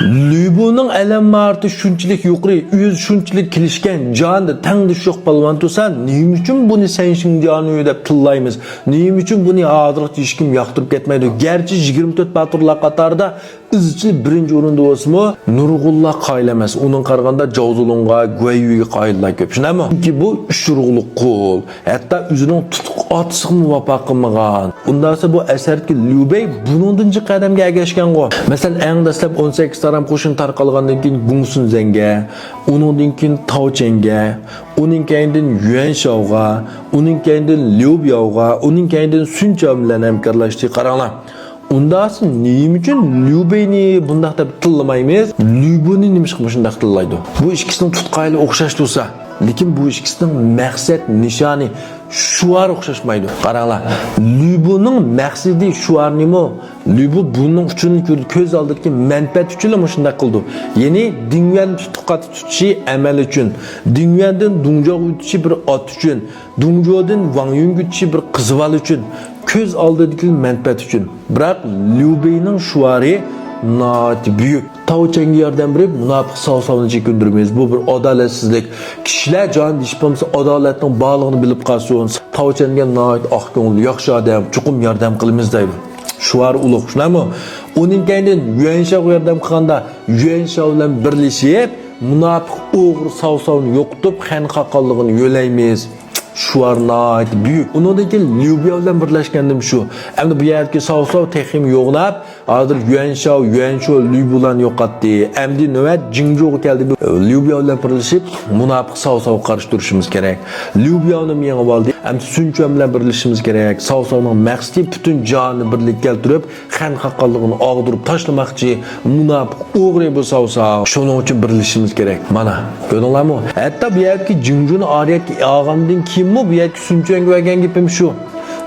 Lübunun elemartı şunçilik yuqori, yüz şunçilik kilishgan jonda tangdish yo'q balvon to'san, nima uchun buni sen shing joni deb tillaymiz? Nima uchun buni hozir hech kim yoqtirib ketmaydi? Gerçi 24 baturlar qatorida izchil birinchi o'rinda bo'lsa-mu, Nurg'ullah qoyil emas. Uning qaraganda Javzulunga, Guayuga qoyillar ko'p. Shunami? Chunki bu ushurug'liq qul, hatto o'zining tutuq otisiga muvaffaq qilmagan. Undasa bu asardagi Lübey buningdan qadamga ergashgan go. Masalan, eng dastlab 18 taram qo'shin tarqalgandan keyin Gungsun Zengga, uningdan keyin Taochengga, uning keyindan Yuan Shaoga, uning keyindan Liu Biaoga, uning keyindan Sun Chao bilan hamkorlashdi. Qaranglar. Undasın neyim için Lübeyni bundaq deb tillamaymiz? Lübeyni nimish qilib shundaq tillaydi. Bu ikkisining tutqayli o'xshash tursa, lekin bu ikkisining maqsad, nishoni, shuar o'xshashmaydi. Qaranglar, Lübeyning maqsadi shuar nima? Lübey buning uchun ko'z oldidagi manfaat uchun shundaq qildi. Ya'ni dunyoning tutqat tutishi amal uchun, dunyodan Dungjoq o'tishi bir ot uchun, Dungjoqdan Wang Yun o'tishi bir qizval uchun. Köz aldığındaki menfaat için. Bırak Lübey'nin şuarı naat büyük. Taochengga yordam berib, munofiq savsavni chekindirmaymiz. Bu bir adolatsizlik. Kishilar jon dishpamsa adolatning bog'lig'ini bilib qolsin. Taochengga naat oq ko'ngil, yaxshi odam, chuqur yordam qilamiz deydi. Şuar ulug', shunami? Uning keyindan Yuan Shao yordam qilganda, Yuan Shao bilan birlashib, munofiq o'g'ri savsavni yo'qotib, xanqaqonligini yo'laymiz. Şuarnayt büyük. Onundaki Liu Biao bilan birlashgandim shu. Endi bu yerki savsav texim yo'qlab, hozir Yuan Shao Liu bilan yo'qotdi. Endi navbat Jingzhou keldi. Liu Biao bilan birlashib, munofiq savsav qarshi turishimiz kerak. Liu Biaoni yengib oldi. Endi Sun Chao bilan birlashishimiz kerak. Savsavning maqsadi butun jonni birlikka keltirib, xan haqqonligini og'dirib tashlamoqchi munofiq o'g'ri bu savsav. Shuning uchun birlashishimiz kerak. Mana, ko'rdinglarmi? Hatto bu yerki Jingzhou'ni oriyatga olgandan keyin bu yerki Sun Chao'ga bergan gapim shu.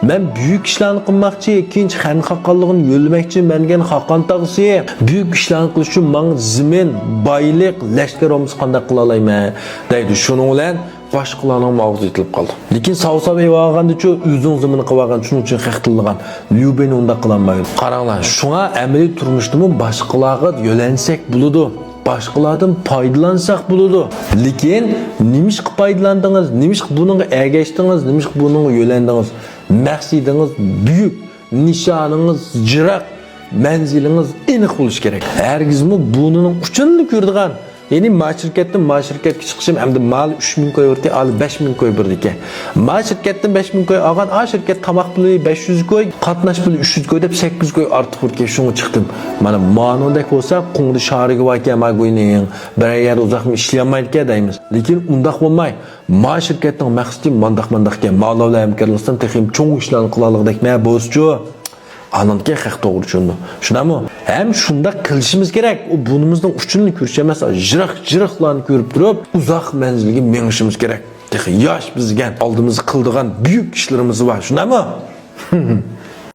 Men büyük ishlarni qilmoqchi, ikkinchi xan haqqonligini yo'lmoqchi, menga haqqon tag'isi. Büyük ishlarni qilish uchun men zimin, boylik, lashkarimiz qanday qila olayman deydi. Shuning bilan boshqalarning og'zi yetilib qoldi. Lekin savsabay olganda-chu o'zining zimini qilib olgan, shuning uchun haqtilgan. Lübeyni unda qilolmaydi. Qaranglar, shunga amaliy turmushdimi boshqalarga yo'lansak bo'ladi. Başqalardan faydalansak bo'ladi. Lekin nimishq foydalandingiz, nimishq buningga ergashdingiz, nimishq buningga yo'landingiz? Maqsadingiz buyuk, nishoningiz jiroq, manzilingiz aniq bo'lishi kerak. Hargizmi buning uchunni ko'rdigan. Ya'ni shirkatdan shirkatga chiqishim hamda mal 3000 koy o'rta, al 5000 koy birdi ekan. Shirkatdan 5000 koy olgan, shirkat tomoq puli 500 koy, qatnash puli 300 koy deb 800 koy ortiq o'rta shunga chiqdim. Mana ma'nodek bo'lsa, qungdi shariga va ekan magoyning bir yer uzoqmi ishlayolmaydi ekan deymiz. Lekin undaq bo'lmay, shirkatning maqsadi mandaq ekan. Ma'lumlar hamkorlikdan texim cho'ng ishlarni qilaligidek bo'lsa-chu, anonga haq to'g'ri tushundim. Shunami? Ham shunda qilishimiz kerak. U bunimizning uchunni ko'rish emas, jiroqlarni ko'rib turib, uzoq manzilga mengishimiz kerak. Yosh bizga oldimizda qildigan buyuk ishlarimiz bor. Shunami?